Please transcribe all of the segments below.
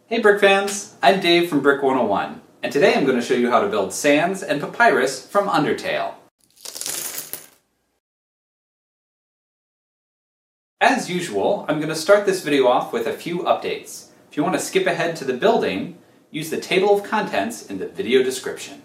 Hey Brick fans, I'm Dave from Brick 101, and today I'm going to show you how to build Sans and Papyrus from Undertale. As usual, I'm going to start this video off with a few updates. If you want to skip ahead to the building, use the table of contents in the video description.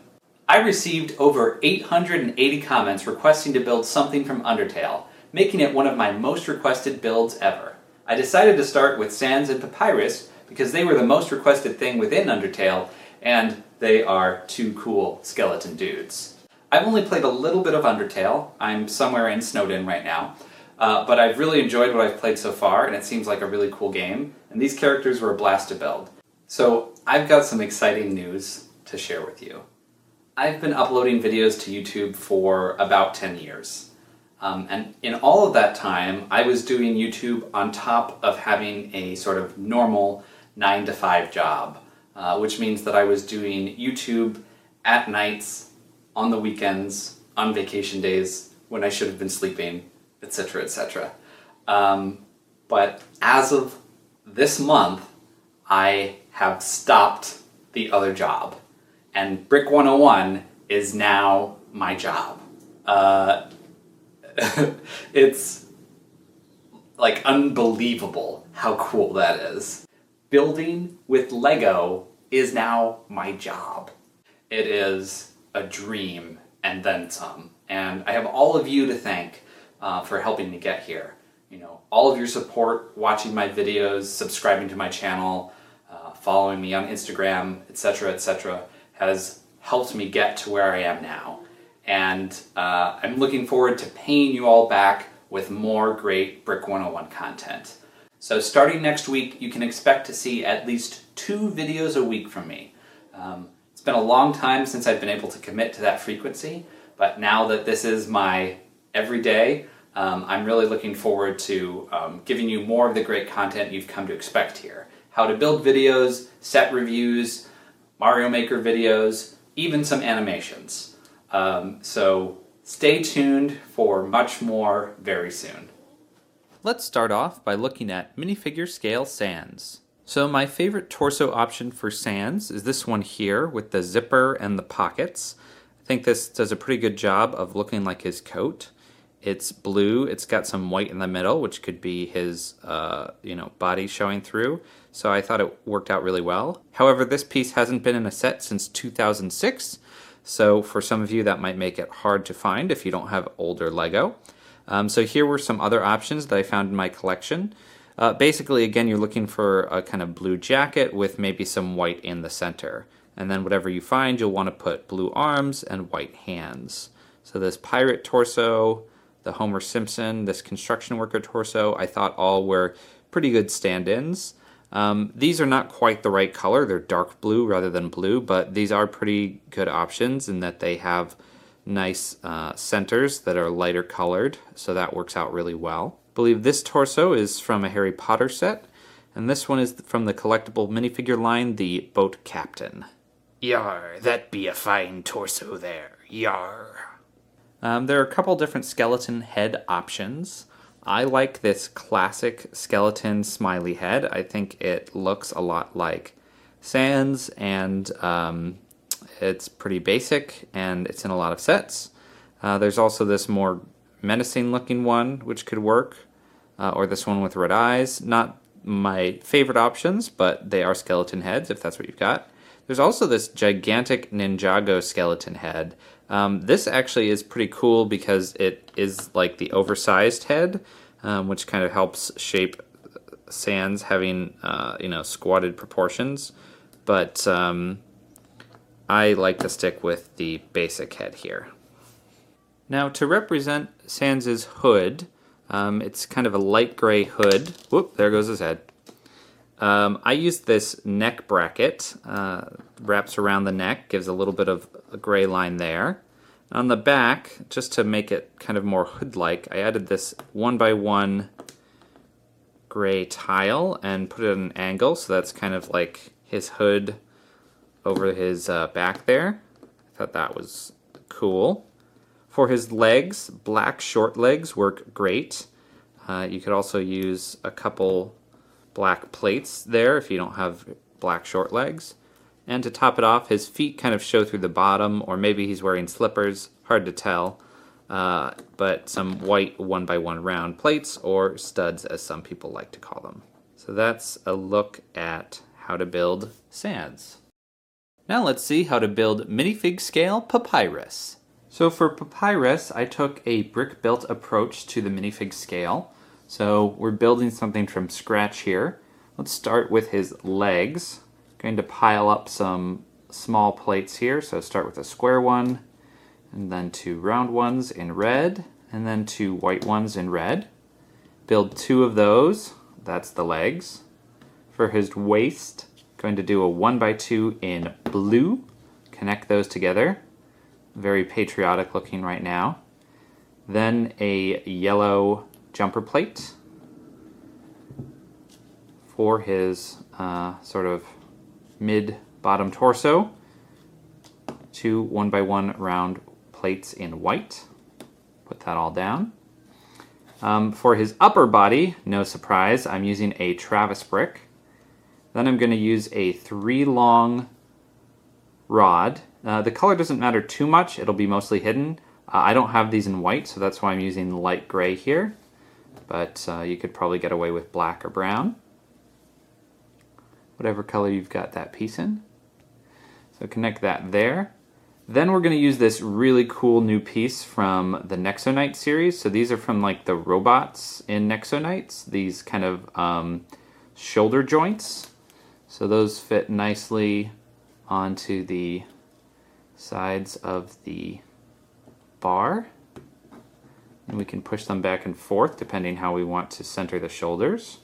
I received over 880 comments requesting to build something from Undertale, making it one of my most requested builds ever. I decided to start with Sans and Papyrus because they were the most requested thing within Undertale, and they are two cool skeleton dudes. I've only played a little bit of Undertale. I'm somewhere in Snowdin right now, but I've really enjoyed what I've played so far, and it seems like a really cool game, and these characters were a blast to build. So I've got some exciting news to share with you. I've been uploading videos to YouTube for about 10 years. And in all of that time, I was doing YouTube on top of having a sort of normal 9-to-5 job, which means that I was doing YouTube at nights, on the weekends, on vacation days, when I should have been sleeping, etc., etc. But as of this month, I have stopped the other job, and Brick 101 is now my job. It's like unbelievable how cool that is. Building with Lego is now my job. It is a dream and then some. And I have all of you to thank for helping me get here. You know, all of your support, watching my videos, subscribing to my channel, following me on Instagram, etc., has helped me get to where I am now. And I'm looking forward to paying you all back with more great Brick 101 content. So starting next week, you can expect to see at least 2 videos a week from me. It's been a long time since I've been able to commit to that frequency, but now that this is my everyday, I'm really looking forward to giving you more of the great content you've come to expect here. How to build videos, set reviews, Mario Maker videos, even some animations. So stay tuned for much more very soon. Let's start off by looking at minifigure scale Sans. So my favorite torso option for Sans is this one here with the zipper and the pockets. I think this does a pretty good job of looking like his coat. It's blue, it's got some white in the middle, which could be his body showing through. So I thought it worked out really well. However, this piece hasn't been in a set since 2006. So for some of you that might make it hard to find if you don't have older Lego. So here were some other options that I found in my collection. Basically, again, you're looking for a kind of blue jacket with maybe some white in the center. And then whatever you find, you'll want to put blue arms and white hands. So this pirate torso, the Homer Simpson, this construction worker torso, I thought all were pretty good stand-ins. These are not quite the right color. They're dark blue rather than blue, but these are pretty good options in that they have nice centers that are lighter colored, so that works out really well. I believe this torso is from a Harry Potter set, and this one is from the collectible minifigure line, the Boat Captain. Yar, that be a fine torso there, yar. There are a couple different skeleton head options. I like this classic skeleton smiley head. I think it looks a lot like Sans, and it's pretty basic, and it's in a lot of sets. There's also this more menacing looking one, which could work, or this one with red eyes. Not my favorite options, but they are skeleton heads, if that's what you've got. There's also this gigantic Ninjago skeleton head. This actually is pretty cool because it is like the oversized head, which kind of helps shape Sans having squatted proportions. But I like to stick with the basic head here. Now to represent Sans's hood, it's kind of a light gray hood. Whoop, there goes his head. I used this neck bracket, wraps around the neck, gives a little bit of a gray line there. On the back, just to make it kind of more hood-like, I added this 1x1 gray tile and put it at an angle, so that's kind of like his hood over his back there. I thought that was cool. For his legs, black short legs work great. You could also use a couple black plates there if you don't have black short legs. And to top it off, his feet kind of show through the bottom, or maybe he's wearing slippers, hard to tell. But some white 1x1 round plates, or studs as some people like to call them. So that's a look at how to build Sans. Now let's see how to build Minifig Scale Papyrus. So for Papyrus, I took a brick-built approach to the Minifig Scale. So we're building something from scratch here. Let's start with his legs. I'm going to pile up some small plates here. So start with a square one, and then 2 round ones in red, and then 2 white ones in red. Build 2 of those. That's the legs. For his waist, going to do a 1x2 in blue. Connect those together. Very patriotic looking right now. Then a yellow jumper plate for his sort of mid-bottom torso. 2 1x1 round plates in white. Put that all down. For his upper body, no surprise, I'm using a Travis brick. Then I'm going to use a 3 long rod. The color doesn't matter too much, it'll be mostly hidden. I don't have these in white, so that's why I'm using light gray here. But you could probably get away with black or brown. Whatever color you've got that piece in. So connect that there. Then we're going to use this really cool new piece from the Nexonite series. So these are from like the robots in Nexonites. These kind of shoulder joints. So those fit nicely onto the sides of the bar. And we can push them back and forth depending how we want to center the shoulders.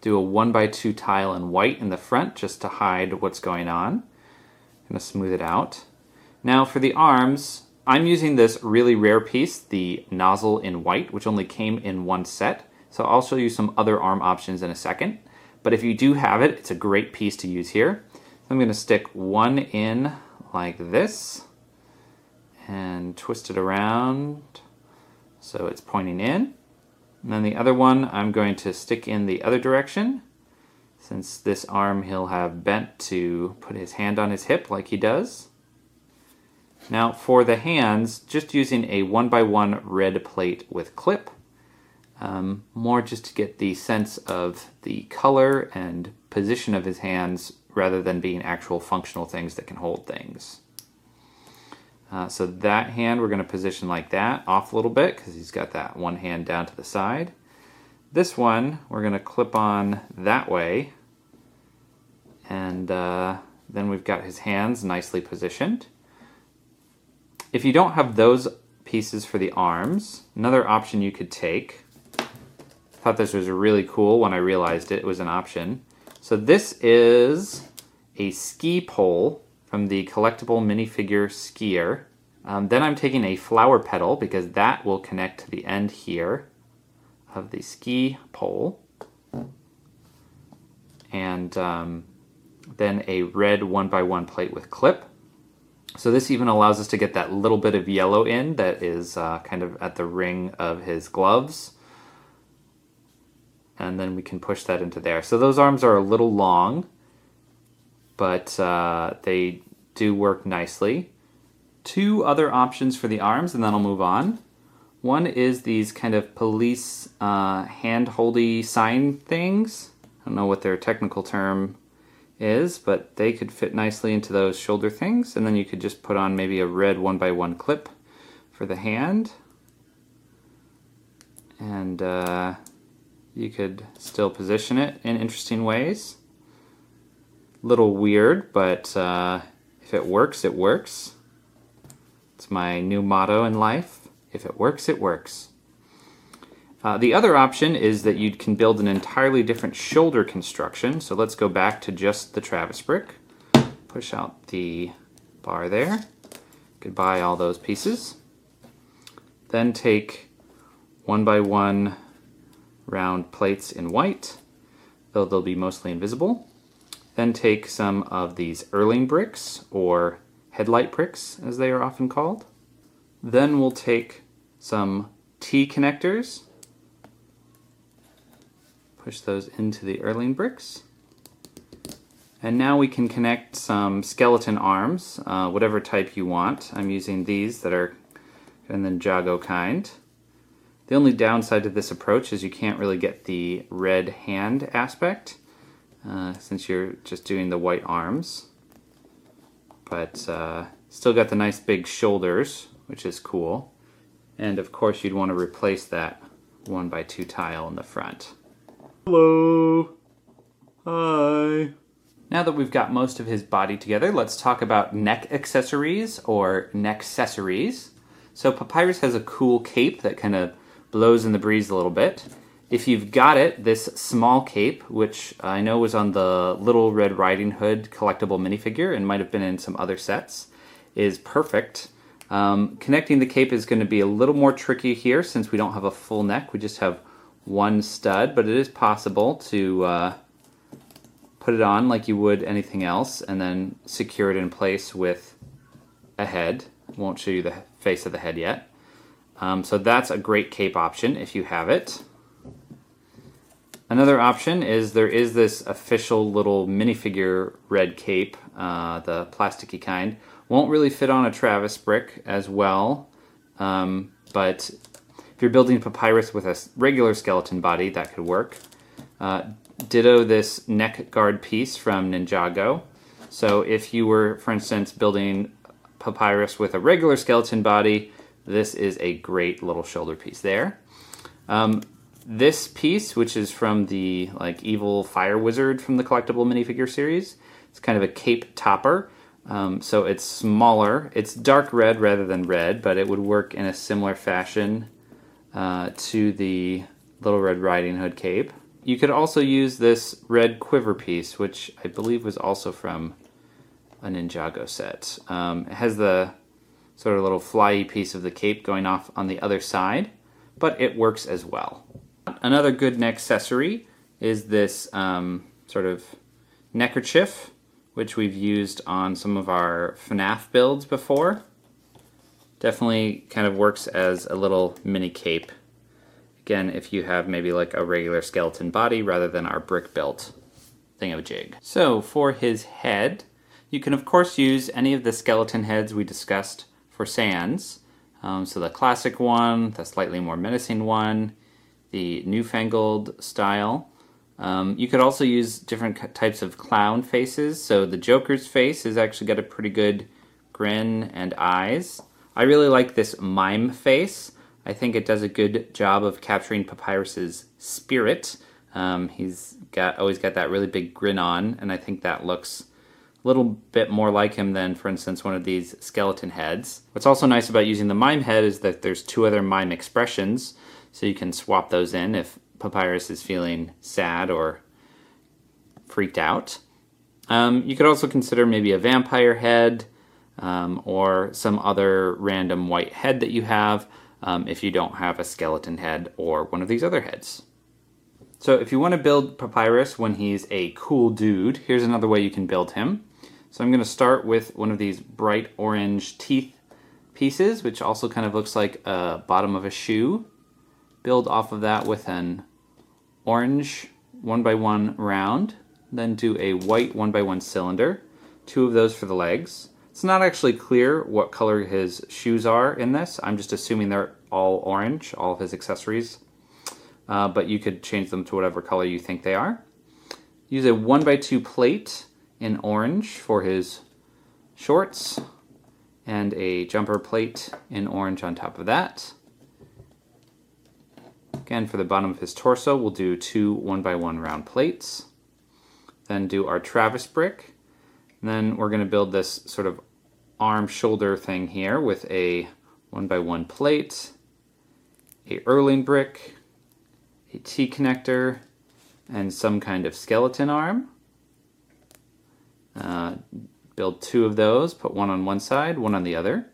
Do a 1x2 tile in white in the front just to hide what's going on. I'm going to smooth it out. Now for the arms, I'm using this really rare piece, the nozzle in white, which only came in 1 set. So I'll show you some other arm options in a second. But if you do have it, it's a great piece to use here. So I'm going to stick one in like this and twist it around so it's pointing in. And then the other one I'm going to stick in the other direction. Since this arm he'll have bent to put his hand on his hip like he does. Now for the hands, just using a 1x1 red plate with clip. More just to get the sense of the color and position of his hands rather than being actual functional things that can hold things. So that hand we're going to position like that, off a little bit because he's got that one hand down to the side. This one we're going to clip on that way, and then we've got his hands nicely positioned. If you don't have those pieces for the arms, another option you could take, I thought this was really cool when I realized it was an option. So this is a ski pole from the collectible minifigure skier. Then I'm taking a flower petal because that will connect to the end here of the ski pole. And then a red 1x1 plate with clip. So this even allows us to get that little bit of yellow in that is kind of at the ring of his gloves. And then we can push that into there. So those arms are a little long, but they do work nicely. 2 other options for the arms, and then I'll move on. One is these kind of police hand-holdy sign things. I don't know what their technical term is, but they could fit nicely into those shoulder things. And then you could just put on maybe a red 1x1 clip for the hand. And you could still position it in interesting ways. Little weird, but if it works, it works. It's my new motto in life. If it works, it works. The other option is that you can build an entirely different shoulder construction. So let's go back to just the Travis brick. Push out the bar there. Goodbye all those pieces. Then take 1x1 round plates in white, though they'll be mostly invisible. Then take some of these Erling bricks, or headlight bricks as they are often called. Then we'll take some T connectors, push those into the Erling bricks. And now we can connect some skeleton arms, whatever type you want. I'm using these that are in the Ninjago kind. The only downside to this approach is you can't really get the red hand aspect, since you're just doing the white arms. But still got the nice big shoulders, which is cool. And of course you'd want to replace that 1x2 tile in the front. Hello! Hi! Now that we've got most of his body together, let's talk about neck accessories, or neck-accessories. So Papyrus has a cool cape that kind of blows in the breeze a little bit. If you've got it, this small cape, which I know was on the Little Red Riding Hood collectible minifigure and might have been in some other sets, is perfect. Connecting the cape is going to be a little more tricky here since we don't have a full neck. We just have one stud, but it is possible to put it on like you would anything else and then secure it in place with a head. Won't show you the face of the head yet. So that's a great cape option if you have it. Another option is there is this official little minifigure red cape, the plasticky kind. Won't really fit on a Travis brick as well, but if you're building Papyrus with a regular skeleton body, that could work. Ditto this neck guard piece from Ninjago. So if you were, for instance, building Papyrus with a regular skeleton body, this is a great little shoulder piece there. This piece, which is from the evil fire wizard from the collectible minifigure series, it's kind of a cape topper. So it's smaller. It's dark red rather than red, but it would work in a similar fashion to the Little Red Riding Hood cape. You could also use this red quiver piece, which I believe was also from a Ninjago set. It has the sort of little flyy piece of the cape going off on the other side, but it works as well. Another good neck accessory is this sort of neckerchief, which we've used on some of our FNAF builds before. Definitely kind of works as a little mini cape. Again, if you have maybe like a regular skeleton body rather than our brick-built thingamajig. So for his head, you can of course use any of the skeleton heads we discussed for Sans. So the classic one, the slightly more menacing one, the newfangled style. You could also use different types of clown faces. So the Joker's face has actually got a pretty good grin and eyes. I really like this mime face. I think it does a good job of capturing Papyrus's spirit. He's always got that really big grin on, and I think that looks a little bit more like him than, for instance, one of these skeleton heads. What's also nice about using the mime head is that there's two other mime expressions, so you can swap those in if Papyrus is feeling sad or freaked out. You could also consider maybe a vampire head or some other random white head that you have if you don't have a skeleton head or one of these other heads. So if you want to build Papyrus when he's a cool dude, here's another way you can build him. So I'm going to start with one of these bright orange teeth pieces, which also kind of looks like a bottom of a shoe. Build off of that with an orange 1x1 round, then do a white 1x1 cylinder, two of those for the legs. It's not actually clear what color his shoes are in this. I'm just assuming they're all orange, all of his accessories. But you could change them to whatever color you think they are. Use a 1x2 plate in orange for his shorts, and a jumper plate in orange on top of that. Again, for the bottom of his torso, we'll do two 1x1 round plates. Then do our Travis brick. And then we're going to build this sort of arm shoulder thing here with a 1x1 plate, a Erling brick, a T-connector, and some kind of skeleton arm. Build two of those, put one on one side, one on the other.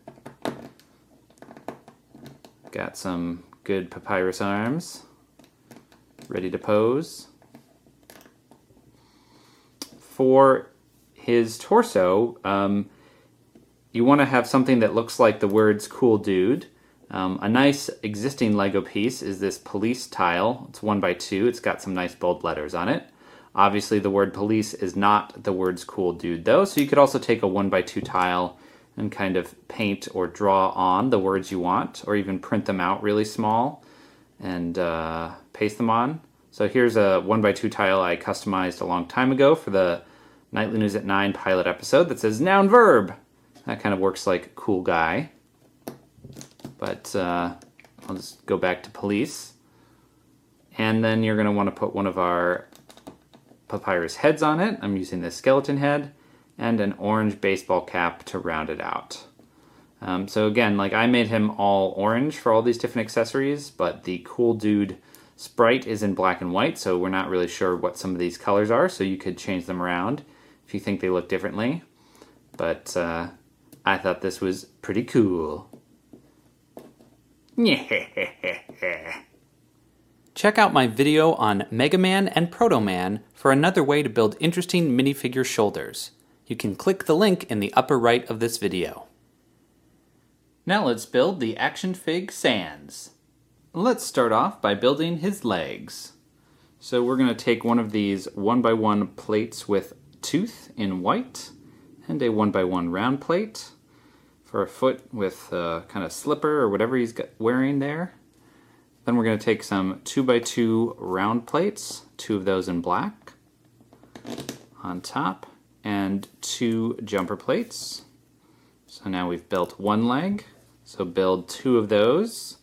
Got some good Papyrus arms ready to pose. For his torso, you want to have something that looks like the words cool dude. A nice existing Lego piece is this police tile. It's 1x2. It's got some nice bold letters on it. Obviously the word police is not the words cool dude though, so you could also take a 1x2 tile and kind of paint or draw on the words you want, or even print them out really small and paste them on. So here's a 1x2 tile I customized a long time ago for the Nightly News at 9 pilot episode that says noun verb. That kind of works like cool guy. But I'll just go back to police. And then you're going to want to put one of our papyrus heads on it. I'm using this skeleton head and an orange baseball cap to round it out. So again, like I made him all orange for all these different accessories, but the cool dude sprite is in black and white, so we're not really sure what some of these colors are, so you could change them around if you think they look differently. But I thought this was pretty cool. Check out my video on Mega Man and Proto Man for another way to build interesting minifigure shoulders. You can click the link in the upper right of this video. Now let's build the Actionfig Sans. Let's start off by building his legs. So we're going to take one of these 1x1 plates with tooth in white and a 1x1 round plate for a foot with a kind of slipper or whatever he's wearing there. Then we're going to take some 2x2 round plates, 2 of those in black on top, and 2 jumper plates. So now we've built one leg. So build 2 of those,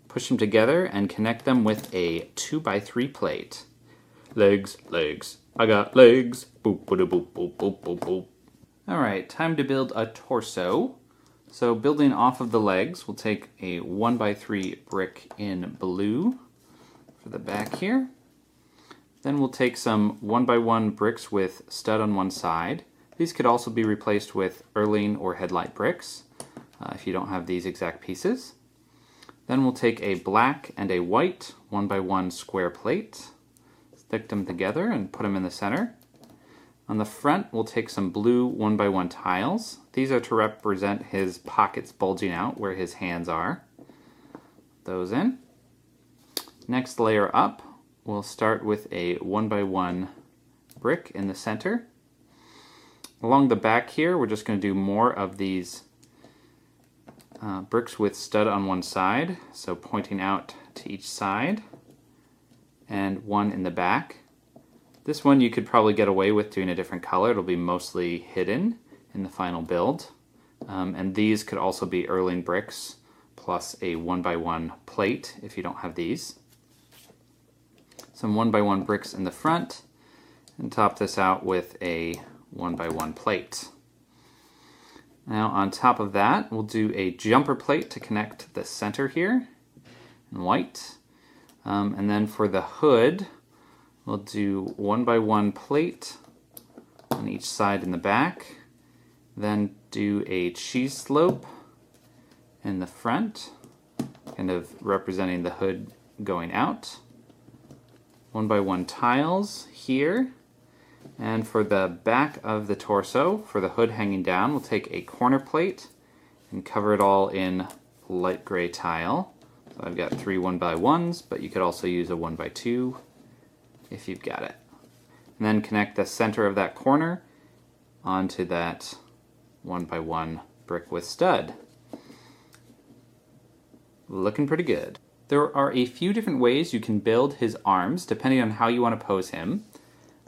push them together, and connect them with a 2x3 plate. Legs, legs, I got legs. Boop, boop, boop, boop, boop, boop, boop. All right, time to build a torso. So building off of the legs, we'll take a 1x3 brick in blue for the back here. Then we'll take some 1x1 bricks with stud on one side. These could also be replaced with Erling or headlight bricks if you don't have these exact pieces. Then we'll take a black and a white 1x1 square plate, stick them together and put them in the center. On the front, we'll take some blue 1x1 tiles. These are to represent his pockets bulging out where his hands are. Those in. Next layer up, we'll start with a 1x1 brick in the center. Along the back here, we're just going to do more of these bricks with stud on one side, so pointing out to each side, and one in the back. This one you could probably get away with doing a different color. It'll be mostly hidden in the final build. And these could also be Erling bricks plus a 1x1 plate if you don't have these. Some 1x1 bricks in the front, and top this out with a 1x1 plate. Now on top of that, we'll do a jumper plate to connect the center here in white. And then for the hood, we'll do 1x1 plate on each side in the back. Then do a cheese slope in the front, kind of representing the hood going out. 1x1 tiles here. And for the back of the torso, for the hood hanging down, we'll take a corner plate and cover it all in light gray tile. So I've got 3 1x1s, but you could also use a 1x2 if you've got it. And then connect the center of that corner onto that 1x1 brick with stud. Looking pretty good. There are a few different ways you can build his arms depending on how you want to pose him.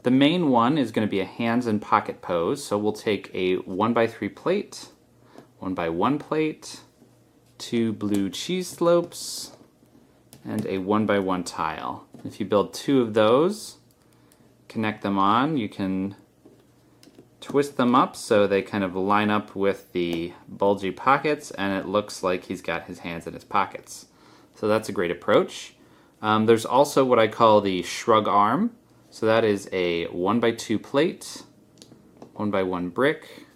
The main one is going to be a hands and pocket pose, so we'll take a 1x3 plate, 1x1 plate, 2 blue cheese slopes, and a 1x1 tile. If you build 2 of those, connect them on, you can twist them up so they kind of line up with the bulgy pockets, and it looks like he's got his hands in his pockets. So that's a great approach. There's also what I call the shrug arm. So that is a 1x2 plate, 1x1 brick,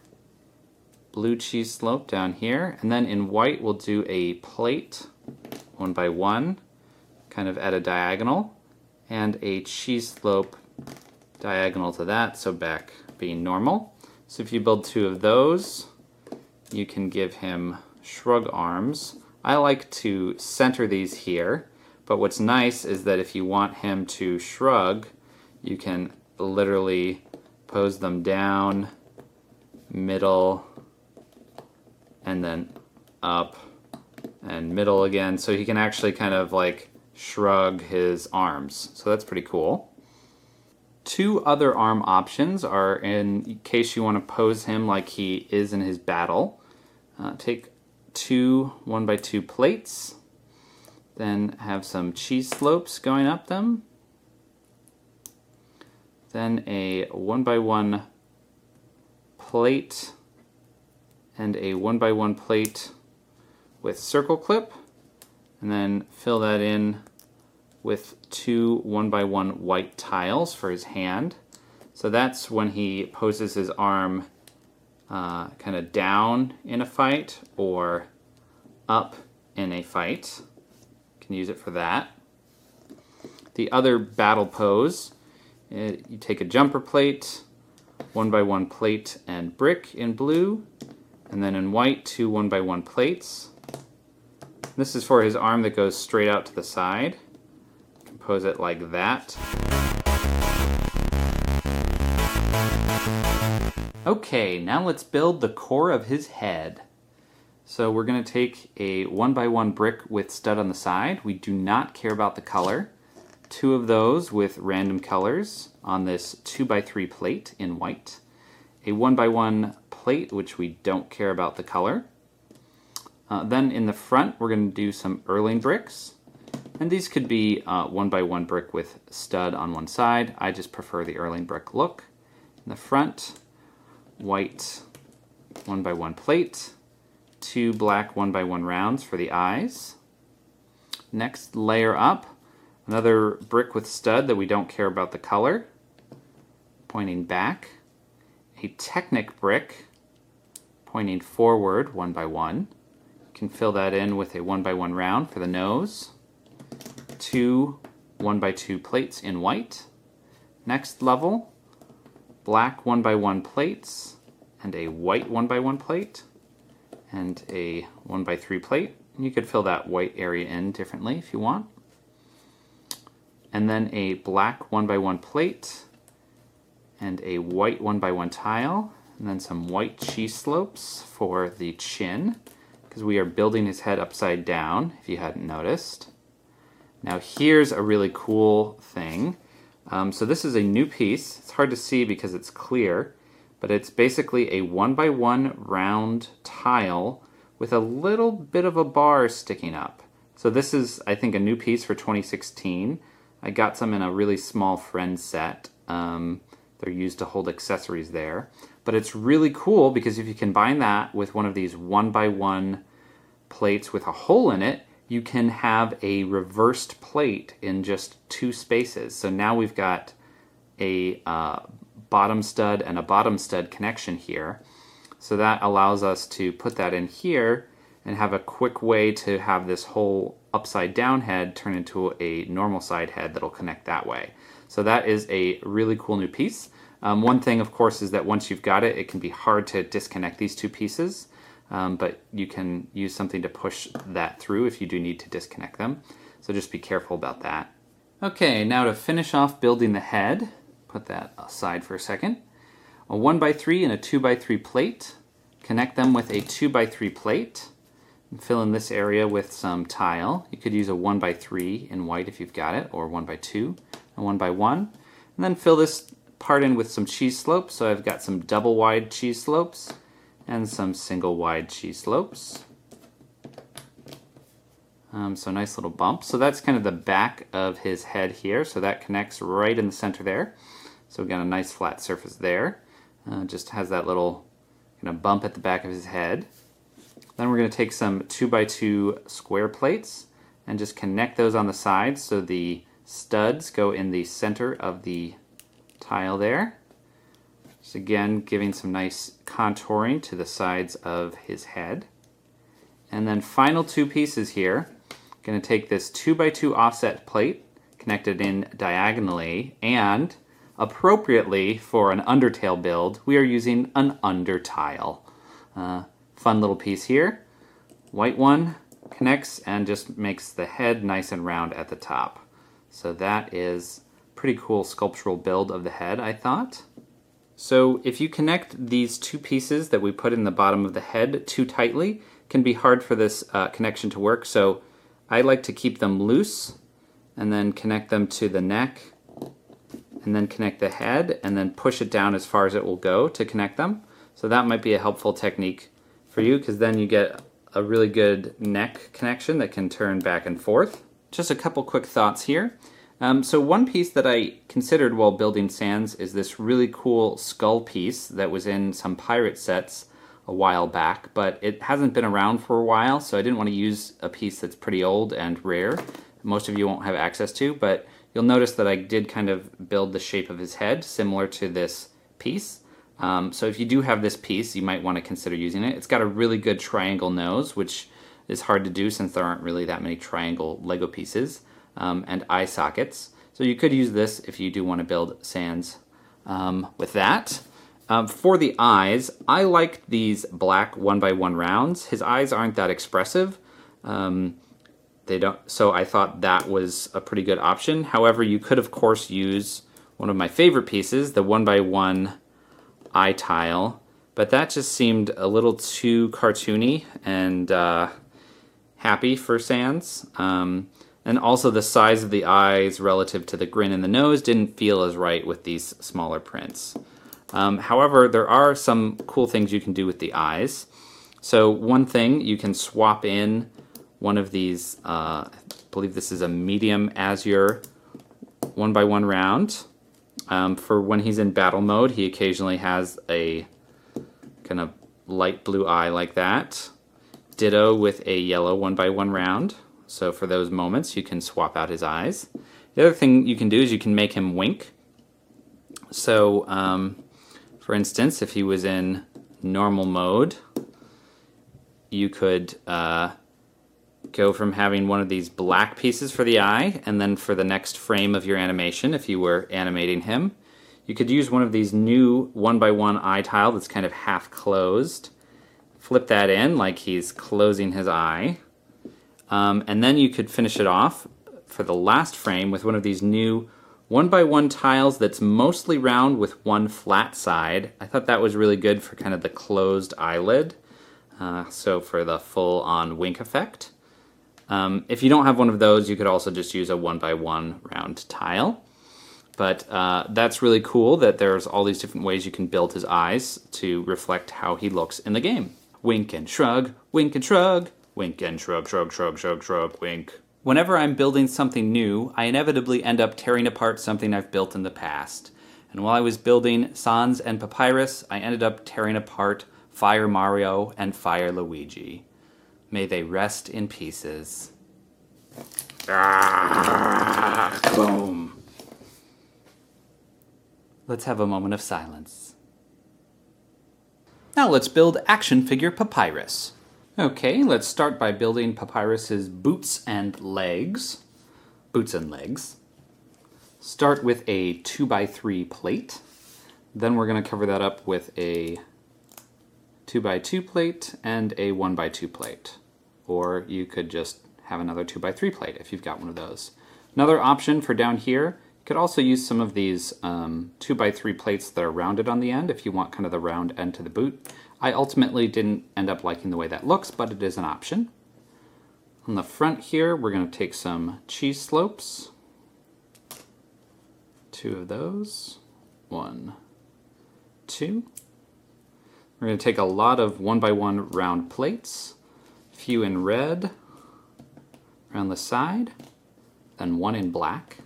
blue cheese slope down here, and then in white we'll do a plate, 1x1, kind of at a diagonal, and a cheese slope diagonal to that, so back being normal. So if you build 2 of those, you can give him shrug arms. I like to center these here, but what's nice is that if you want him to shrug, you can literally pose them down, middle, and then up, and middle again. So he can actually kind of like shrug his arms. So that's pretty cool. Two other arm options are in case you want to pose him like he is in his battle. Take two 1x2 plates, then have some cheese slopes going up them, then a 1x1 plate and a 1x1 plate with circle clip, and then fill that in with two 1x1 white tiles for his hand. So that's when he poses his arm kind of down in a fight or up in a fight. You can use it for that. The other battle pose, you take a jumper plate, 1x1 plate and brick in blue, and then in white, two 1x1 plates. This is for his arm that goes straight out to the side. You can pose it like that. Okay, now let's build the core of his head. So we're going to take a 1x1 brick with stud on the side. We do not care about the color. Two of those with random colors on this 2x3 plate in white. A 1x1 plate, which we don't care about the color. Then in the front, we're going to do some Erling bricks. And these could be 1x1 brick with stud on one side. I just prefer the Erling brick look. In the front, white 1x1 plate, two black 1x1 rounds for the eyes. Next, layer up, another brick with stud that we don't care about the color, pointing back. A Technic brick, pointing forward 1x1. You can fill that in with a 1x1 round for the nose. Two 1x2 plates in white. Next level, black 1x1 plates and a white 1x1 plate and a 1x3 plate. You could fill that white area in differently if you want. And then a black 1x1 plate and a white 1x1 tile, and then some white cheese slopes for the chin, because we are building his head upside down, if you hadn't noticed. Now here's a really cool thing. So this is a new piece. It's hard to see because it's clear, but it's basically a 1x1 round tile with a little bit of a bar sticking up. So this is, I think, a new piece for 2016. I got some in a really small friend set. They're used to hold accessories there. But it's really cool because if you combine that with one of these 1x1 plates with a hole in it, you can have a reversed plate in just two spaces. So now we've got a bottom stud and a bottom stud connection here. So that allows us to put that in here and have a quick way to have this whole upside down head turn into a normal side head that'll connect that way. So that is a really cool new piece. One thing, of course, is that once you've got it, it can be hard to disconnect these two pieces, but you can use something to push that through if you do need to disconnect them. So just be careful about that. Okay, now to finish off building the head, put that aside for a second. A 1x3 and a 2x3 plate. Connect them with a 2x3 plate. And fill in this area with some tile. You could use a 1x3 in white if you've got it, or 1x2 and 1x1. And then fill this part in with some cheese slopes. So I've got some double wide cheese slopes and some single wide cheese slopes. So nice little bump. So that's kind of the back of his head here. So that connects right in the center there. So we've got a nice flat surface there. Just has that little kind of bump at the back of his head. Then we're going to take some 2x2 square plates and just connect those on the sides so the studs go in the center of the tile there. Just again giving some nice contouring to the sides of his head. And then final two pieces here. Going to take this 2x2 offset plate, connect it in diagonally, and appropriately for an Undertale build, we are using an Undertile. Fun little piece here. White one connects and just makes the head nice and round at the top. So that is pretty cool sculptural build of the head, I thought. So if you connect these two pieces that we put in the bottom of the head too tightly, it can be hard for this connection to work. So I like to keep them loose and then connect them to the neck and then connect the head and then push it down as far as it will go to connect them. So that might be a helpful technique for you, because then you get a really good neck connection that can turn back and forth. Just a couple quick thoughts here. So one piece that I considered while building Sans is this really cool skull piece that was in some pirate sets a while back, but it hasn't been around for a while, so I didn't want to use a piece that's pretty old and rare. Most of you won't have access to, but you'll notice that I did kind of build the shape of his head similar to this piece. So if you do have this piece, you might want to consider using it. It's got a really good triangle nose, which is hard to do since there aren't really that many triangle Lego pieces, and eye sockets. So you could use this if you do want to build Sans with that. For the eyes, I like these black 1x1 rounds. His eyes aren't that expressive. So I thought that was a pretty good option. However, you could of course use one of my favorite pieces, the 1x1 eye tile, but that just seemed a little too cartoony and happy for Sans. And also the size of the eyes relative to the grin and the nose didn't feel as right with these smaller prints. However, there are some cool things you can do with the eyes. So one thing, you can swap in one of these, I believe this is a medium azure 1x1 round. For when he's in battle mode, he occasionally has a kind of light blue eye like that. Ditto with a yellow 1x1 round. So for those moments, you can swap out his eyes. The other thing you can do is you can make him wink. So, for instance, if he was in normal mode, you could go from having one of these black pieces for the eye, and then for the next frame of your animation, if you were animating him, you could use one of these new 1x1 eye tile that's kind of half closed. Flip that in like he's closing his eye. And then you could finish it off for the last frame with one of these new 1x1 tiles that's mostly round with one flat side. I thought that was really good for kind of the closed eyelid. So for the full-on wink effect. If you don't have one of those, you could also just use a 1x1 round tile. But that's really cool that there's all these different ways you can build his eyes to reflect how he looks in the game. Wink and shrug, wink and shrug, wink and shrug, shrug, shrug, shrug, shrug, wink. Whenever I'm building something new, I inevitably end up tearing apart something I've built in the past. And while I was building Sans and Papyrus, I ended up tearing apart Fire Mario and Fire Luigi. May they rest in pieces. Boom. Let's have a moment of silence. Now let's build Action Figure Papyrus. Okay, let's start by building Papyrus's boots and legs. Boots and legs. Start with a 2x3 plate. Then we're going to cover that up with a 2x2 plate and a 1x2 plate. Or you could just have another 2x3 plate if you've got one of those. Another option for down here, you could also use some of these 2x3 plates that are rounded on the end if you want kind of the round end to the boot. I ultimately didn't end up liking the way that looks, but it is an option. On the front here, we're going to take some cheese slopes. 2 of those. 1, 2. We're going to take a lot of 1x1 round plates. A few in red around the side. Then 1 in black.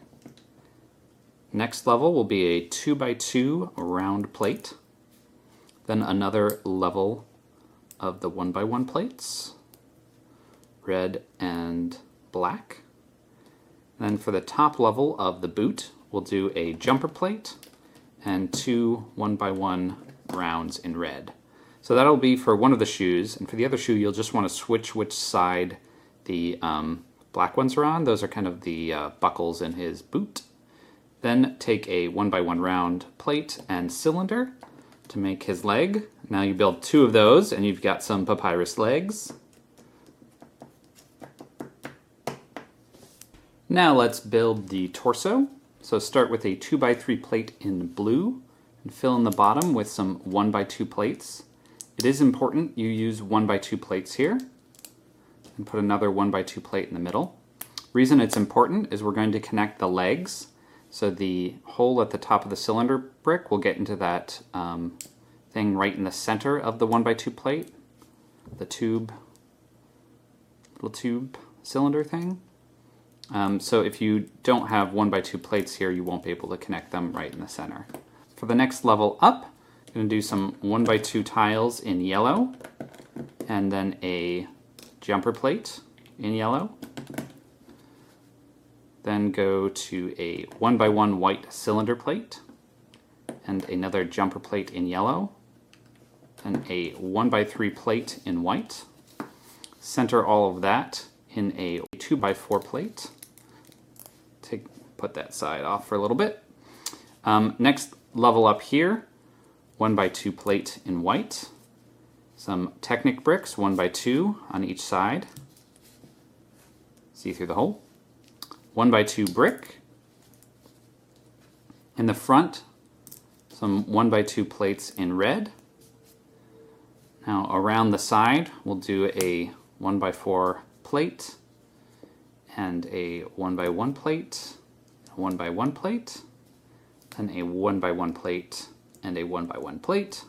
Next level will be a 2x2 round plate. Then another level of the 1x1 plates, red and black. Then for the top level of the boot, we'll do a jumper plate and 2 1x1 rounds in red. So that'll be for one of the shoes, and for the other shoe, you'll just want to switch which side the black ones are on. Those are kind of the buckles in his boot. Then take a 1x1 round plate and cylinder to make his leg. Now you build 2 of those and you've got some papyrus legs. Now let's build the torso. So start with a 2x3 plate in blue and fill in the bottom with some 1x2 plates. It is important you use 1x2 plates here and put another 1x2 plate in the middle. Reason it's important is we're going to connect the legs, so the hole at the top of the cylinder brick will get into that thing right in the center of the 1x2 plate, the little tube cylinder thing. So if you don't have 1x2 plates here, you won't be able to connect them right in the center. For the next level up, I'm going to do some 1x2 tiles in yellow, and then a jumper plate in yellow. Then go to a 1x1 white cylinder plate, and another jumper plate in yellow, and a 1x3 plate in white. Center all of that in a 2x4 plate. Put that side off for a little bit. Next level up here, 1x2 plate in white. Some Technic bricks, 1x2 on each side. See through the hole. 1x2 brick. In the front, some 1x2 plates in red. Now around the side, we'll do a 1x4 plate and a 1x1 plate, a 1x1 plate, then a 1x1 plate and a 1x1 plate.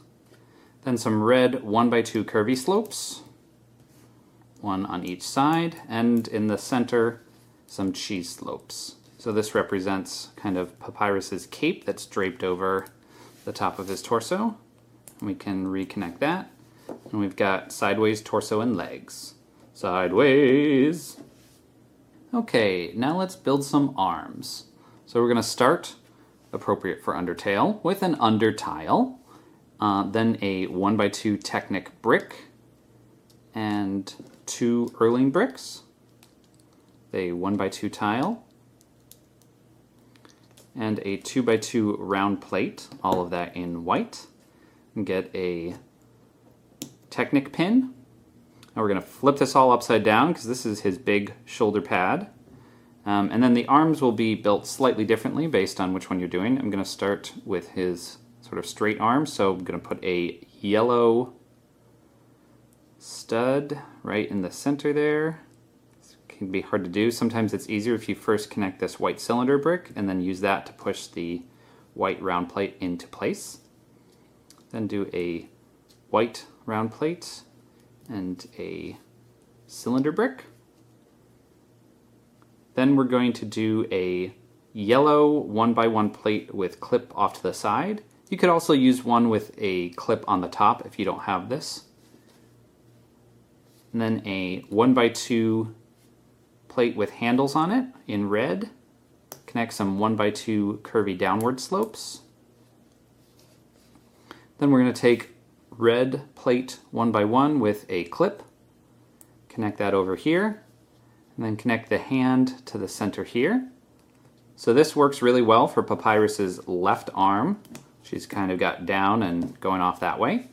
Then some red 1x2 curvy slopes, one on each side, and in the center, some cheese slopes. So this represents kind of Papyrus's cape that's draped over the top of his torso. And we can reconnect that. And we've got sideways torso and legs. Sideways. Okay, now let's build some arms. So we're going to start, appropriate for Undertale, with an under tile, then a 1x2 Technic brick, and 2 Erling bricks, a 1x2 tile, and a 2x2 round plate, all of that in white, and get a Technic pin. Now we're going to flip this all upside down because this is his big shoulder pad. And then the arms will be built slightly differently based on which one you're doing. I'm going to start with his sort of straight arm, so I'm going to put a yellow stud right in the center there. Can be hard to do. Sometimes it's easier if you first connect this white cylinder brick and then use that to push the white round plate into place. Then do a white round plate and a cylinder brick. Then we're going to do a yellow 1x1 plate with clip off to the side. You could also use one with a clip on the top if you don't have this. And then a 1x2 plate with handles on it in red. Connect some 1x2 curvy downward slopes. Then we're going to take red plate 1x1 with a clip. Connect that over here. And then connect the hand to the center here. So this works really well for Papyrus's left arm. She's kind of got down and going off that way.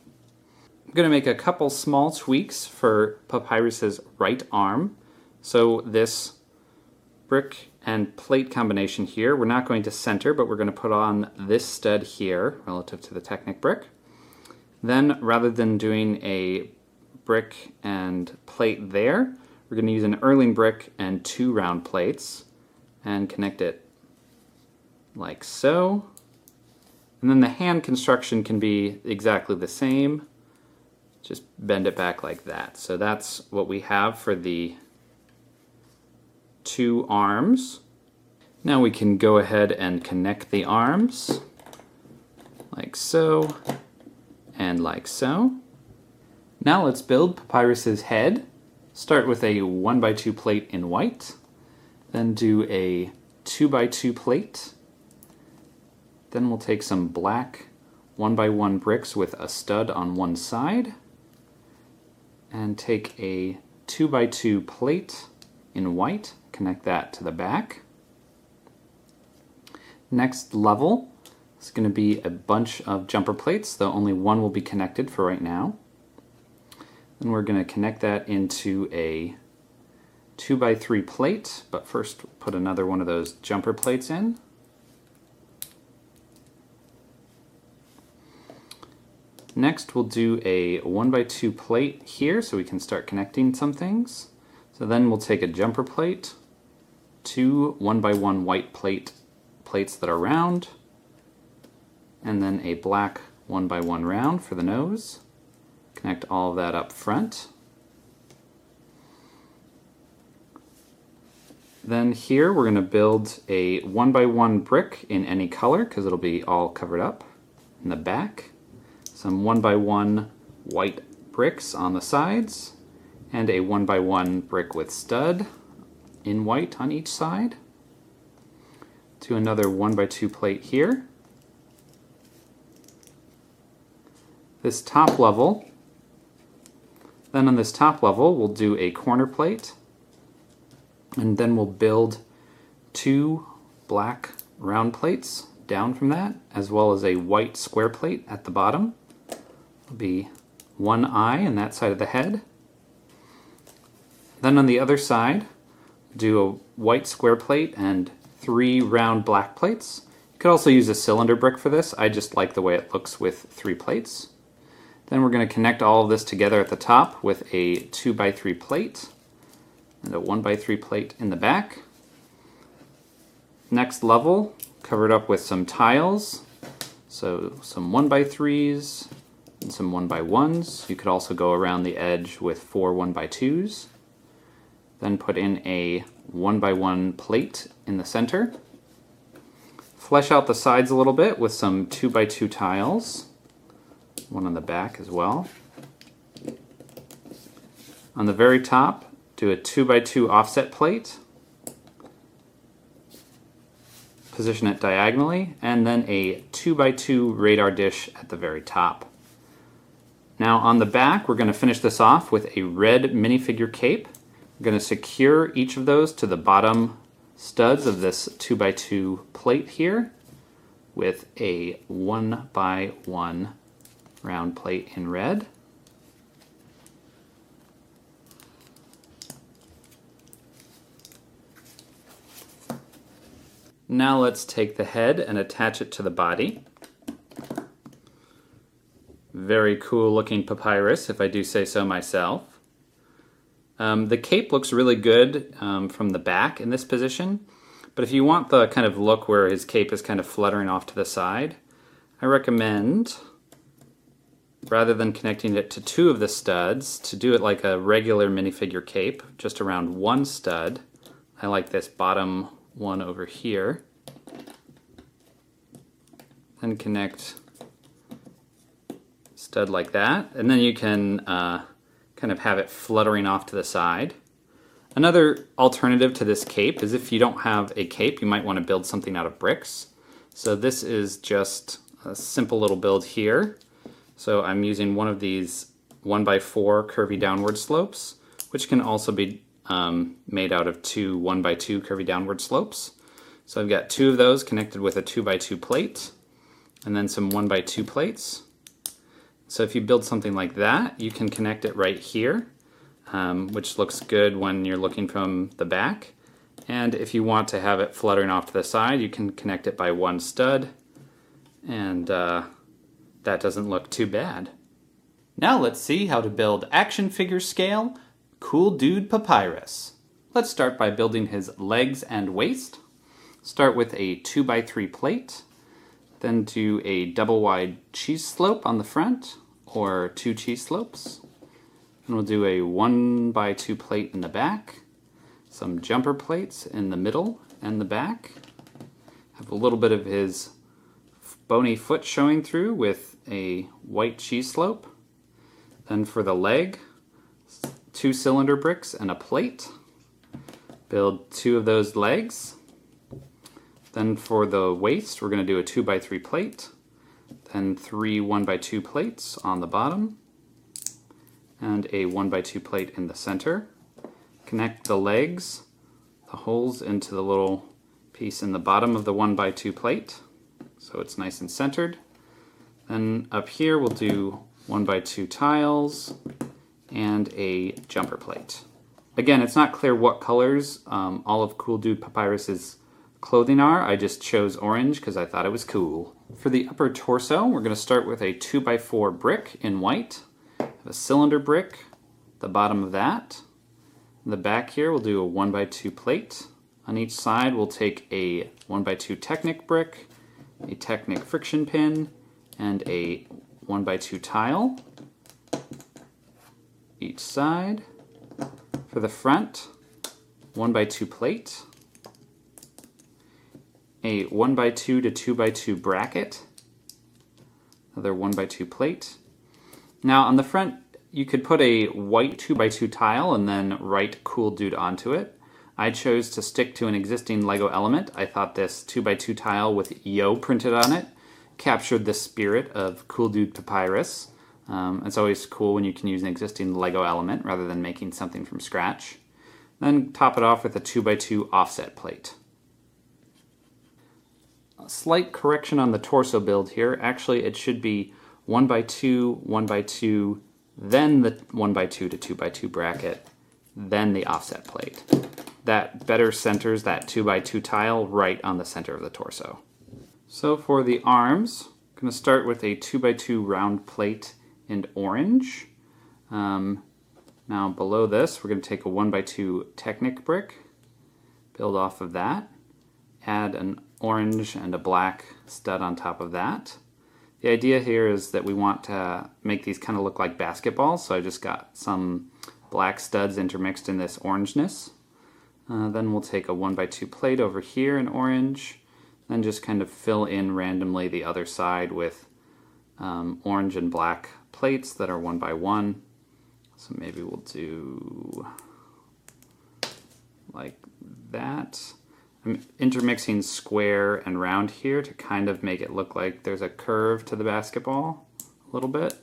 I'm going to make a couple small tweaks for Papyrus's right arm. So this brick and plate combination here, we're not going to center, but we're going to put on this stud here relative to the Technic brick. Then rather than doing a brick and plate there, we're going to use an Erling brick and 2 round plates and connect it like so. And then the hand construction can be exactly the same. Just bend it back like that. So that's what we have for the 2 arms. Now we can go ahead and connect the arms like so and like so. Now let's build Papyrus's head. Start with a 1x2 plate in white, then do a 2x2 plate. Then we'll take some black 1x1 bricks with a stud on one side, and take a 2x2 plate in white, connect that to the back. Next level is going to be a bunch of jumper plates, though only one will be connected for right now. Then we're going to connect that into a 2x3 plate, but first put another one of those jumper plates in. Next, we'll do a 1x2 plate here so we can start connecting some things. So then we'll take a jumper plate, two 1x1 white plates that are round, and then a black 1x1 round for the nose. Connect all of that up front. Then here we're going to build a 1x1 brick in any color because it'll be all covered up in the back. Some 1x1 white bricks on the sides, and a 1x1 brick with stud in white on each side. Do another 1x2 plate here. This top level, then on this top level we'll do a corner plate, and then we'll build two black round plates down from that, as well as a white square plate at the bottom. There'll be one eye on that side of the head. Then on the other side, do a white square plate and three round black plates. You could also use a cylinder brick for this. I just like the way it looks with three plates. Then we're going to connect all of this together at the top with a 2x3 plate and a 1x3 plate in the back. Next level, covered up with some tiles. So some 1x3s and some 1x1s. You could also go around the edge with four 1x2s. Then put in a 1x1 plate in the center. Flesh out the sides a little bit with some 2x2 tiles. One on the back as well. On the very top, do a 2x2 offset plate. Position it diagonally, and then a 2x2 radar dish at the very top. Now on the back, we're going to finish this off with a red minifigure cape. We're going to secure each of those to the bottom studs of this 2x2 plate here with a 1x1 round plate in red. Now let's take the head and attach it to the body. Very cool looking papyrus, if I do say so myself. The cape looks really good from the back in this position, but if you want the kind of look where his cape is kind of fluttering off to the side, I recommend, rather than connecting it to two of the studs, to do it like a regular minifigure cape, just around one stud. I like this bottom one over here. Then connect stud like that, and then you can kind of have it fluttering off to the side. Another alternative to this cape is if you don't have a cape, you might want to build something out of bricks. So this is just a simple little build here. So I'm using one of these 1x4 curvy downward slopes, which can also be made out of two 1x2 curvy downward slopes. So I've got two of those connected with a 2x2 plate, and then some 1x2 plates. So if you build something like that, you can connect it right here, which looks good when you're looking from the back. And if you want to have it fluttering off to the side, you can connect it by one stud, and that doesn't look too bad. Now let's see how to build action figure scale Cool Dude Papyrus. Let's start by building his legs and waist. Start with a 2x3 plate, then do a double wide cheese slope on the front, or two cheese slopes. And we'll do a 1x2 plate in the back, some jumper plates in the middle and the back. Have a little bit of his bony foot showing through with a white cheese slope. Then for the leg, two cylinder bricks and a plate. Build two of those legs. Then for the waist, we're going to do a 2x3 plate, then three 1x2 plates on the bottom, and a 1x2 plate in the center. Connect the legs, the holes into the little piece in the bottom of the 1x2 plate, so it's nice and centered. Then up here we'll do 1x2 tiles and a jumper plate. Again, it's not clear what colors all of Cool Dude Papyrus's clothing are. I just chose orange because I thought it was cool. For the upper torso, we're going to start with a 2x4 brick in white, a cylinder brick, the bottom of that. In the back here, we'll do a 1x2 plate. On each side, we'll take a 1x2 Technic brick, a Technic friction pin, and a 1x2 tile. Each side. For the front, 1x2 plate, a 1x2 to 2x2 bracket, another 1x2 plate. Now on the front, you could put a white 2x2 tile and then write Cool Dude onto it. I chose to stick to an existing Lego element. I thought this 2x2 tile with Yo printed on it captured the spirit of Cool Dude Papyrus. It's always cool when you can use an existing Lego element rather than making something from scratch. Then top it off with a 2x2 offset plate. A slight correction on the torso build here. Actually, it should be 1x2, 1x2, then the 1x2 to 2x2 bracket, then the offset plate. That better centers that 2x2 tile right on the center of the torso. So for the arms, I'm going to start with a 2x2 round plate in orange. Now below this, we're going to take a 1x2 Technic brick, build off of that, add an orange and a black stud on top of that. The idea here is that we want to make these kind of look like basketballs, so I just got some black studs intermixed in this orangeness. Then we'll take a 1x2 plate over here in orange, then just kind of fill in randomly the other side with orange and black plates that are 1x1. So maybe we'll do like that. I'm intermixing square and round here to kind of make it look like there's a curve to the basketball a little bit.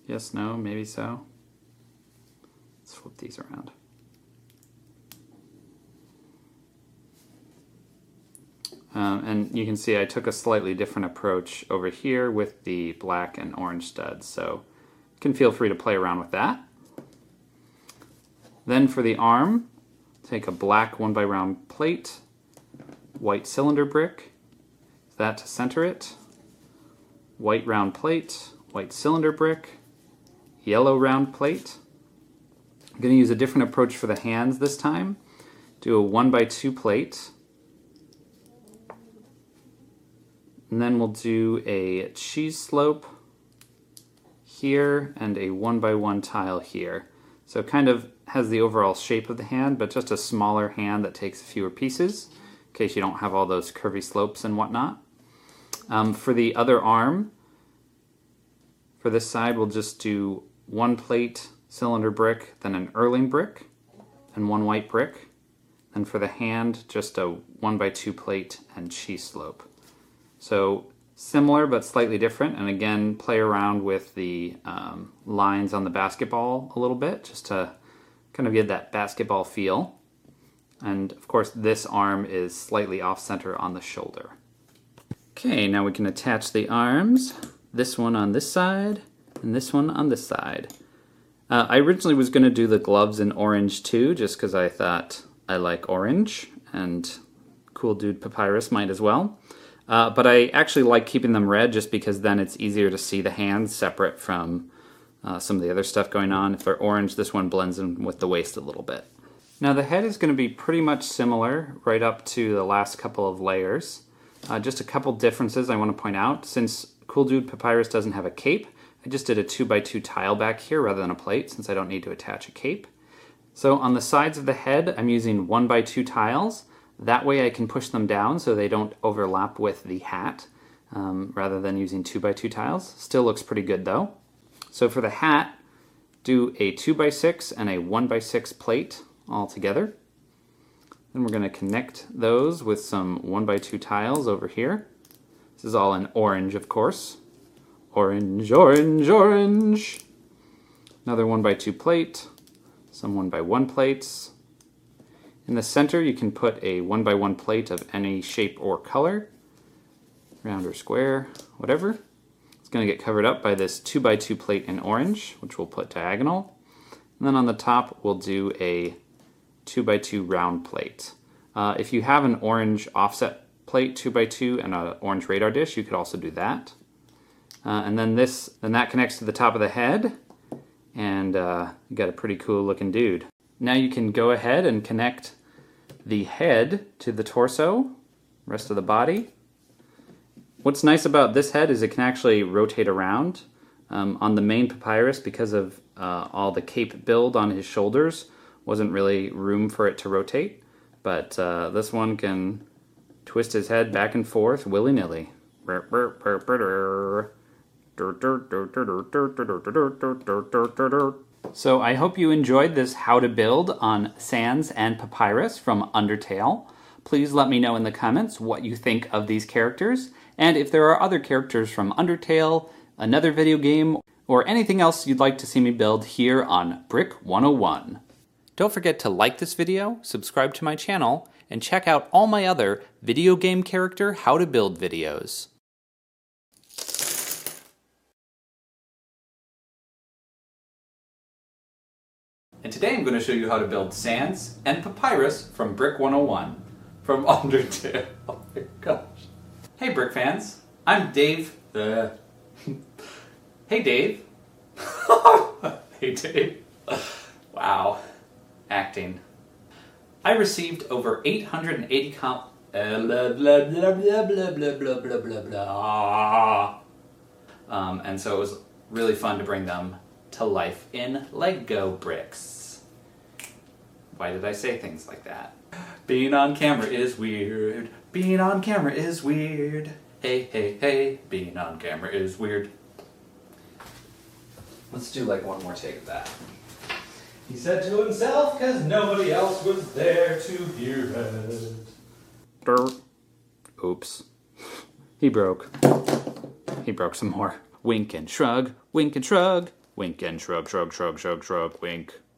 Yes, no, maybe so. Let's flip these around. And you can see I took a slightly different approach over here with the black and orange studs, so you can feel free to play around with that. Then for the arm, take a black 1x round plate, white cylinder brick, that to center it, white round plate, white cylinder brick, yellow round plate. I'm going to use a different approach for the hands this time. Do a 1x2 plate, and then we'll do a cheese slope here and a 1x1 tile here. So it kind of has the overall shape of the hand, but just a smaller hand that takes fewer pieces, in case you don't have all those curvy slopes and whatnot. For the other arm, for this side, we'll just do one plate cylinder brick, then an Erling brick, and one white brick. And for the hand, just a 1x2 plate and cheese slope. So similar but slightly different, and again play around with the lines on the basketball a little bit just to kind of get that basketball feel. And of course this arm is slightly off center on the shoulder. Okay, now we can attach the arms, this one on this side and this one on this side. I originally was going to do the gloves in orange too, just because I thought I like orange and Cool Dude Papyrus might as well. But I actually like keeping them red just because then it's easier to see the hands separate from some of the other stuff going on. If they're orange, this one blends in with the waist a little bit. Now the head is going to be pretty much similar right up to the last couple of layers. Just a couple differences I want to point out. Since Cool Dude Papyrus doesn't have a cape, I just did a 2x2 tile back here rather than a plate since I don't need to attach a cape. So on the sides of the head, I'm using 1x2 tiles. That way I can push them down so they don't overlap with the hat rather than using 2x2 tiles. Still looks pretty good though. So for the hat, do a 2x6 and a 1x6 plate all together. Then we're going to connect those with some 1x2 tiles over here. This is all in orange, of course. Orange, orange, orange. Another 1x2 plate, some 1x1 plates. In the center, you can put a 1x1 plate of any shape or color, round or square, whatever. It's going to get covered up by this 2x2 plate in orange, which we'll put diagonal. And then on the top, we'll do a 2x2 round plate. If you have an orange offset plate 2x2 and an orange radar dish, you could also do that. And then that connects to the top of the head, and you got a pretty cool looking dude. Now you can go ahead and connect the head to the torso, rest of the body. What's nice about this head is it can actually rotate around. On the main papyrus, because of all the cape build on his shoulders, wasn't really room for it to rotate, but this one can twist his head back and forth willy-nilly. So I hope you enjoyed this how to build on Sans and Papyrus from Undertale. Please let me know in the comments what you think of these characters, and if there are other characters from Undertale, another video game, or anything else you'd like to see me build here on Brick 101. Don't forget to like this video, subscribe to my channel, and check out all my other video game character how to build videos. And today I'm going to show you how to build Sans and Papyrus from Brick 101 from Undertale. Oh my gosh. Hey Brick fans, I'm Dave. Hey Dave. Hey Dave. Wow. Acting. I received over 880 and so it was really fun to bring them to life in Lego bricks. Why did I say things like that? Being on camera is weird. Being on camera is weird. Hey, hey, hey. Being on camera is weird. Let's do like one more take of that. He said to himself, cause nobody else was there to hear it. Oops. He broke. He broke some more. Wink and shrug, wink and shrug, wink and shrug, shrug, shrug, shrug, shrug, wink.